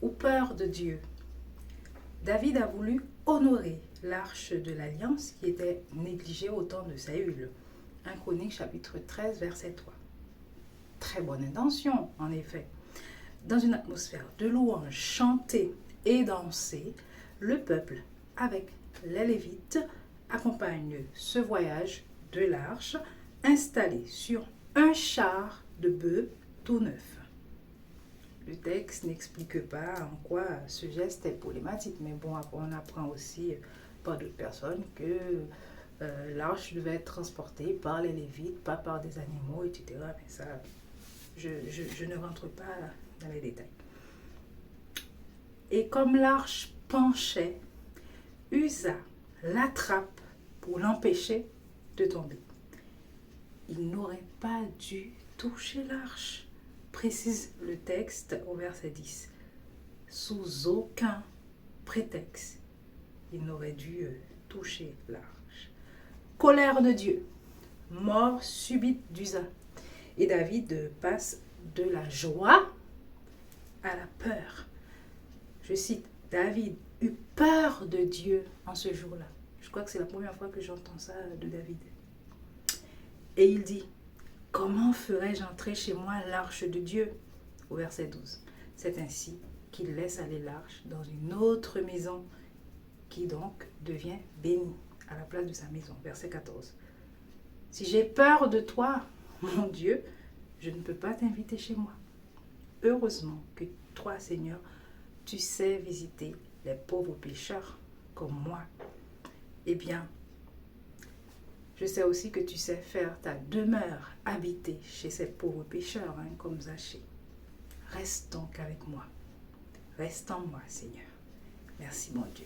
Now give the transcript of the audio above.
ou peur de Dieu. David a voulu honorer l'arche de l'alliance qui était négligée au temps de Saül. 1 Chronique chapitre 13 verset 3. Très bonne intention en effet. Dans une atmosphère de louange chantée et dansée, le peuple avec les Lévites accompagne ce voyage de l'arche installé sur un char de bœuf tout neuf. Le texte n'explique pas en quoi ce geste est problématique, mais bon, on apprend aussi par d'autres personnes que l'arche devait être transportée par les Lévites, pas par des animaux, etc. Mais ça, je ne rentre pas dans les détails. Et comme l'arche penchait, Uza l'attrape pour l'empêcher de tomber. Il n'aurait pas dû toucher l'arche, précise le texte au verset 10. Sous aucun prétexte, il n'aurait dû toucher l'arche. Colère de Dieu, mort subite d'Uza. Et David passe de la joie à la peur. Je cite, David eut peur de Dieu en ce jour-là. Je crois que c'est la première fois que j'entends ça de David. Et il dit, comment ferais-je entrer chez moi l'arche de Dieu? Au verset 12. C'est ainsi qu'il laisse aller l'arche dans une autre maison qui donc devient bénie à la place de sa maison. Verset 14. Si j'ai peur de toi, mon Dieu, je ne peux pas t'inviter chez moi. Heureusement que toi, Seigneur, tu sais visiter les pauvres pécheurs comme moi. Eh bien, je sais aussi que tu sais faire ta demeure habiter chez ces pauvres pécheurs, comme Zachée. Reste donc avec moi. Reste en moi, Seigneur. Merci, mon Dieu.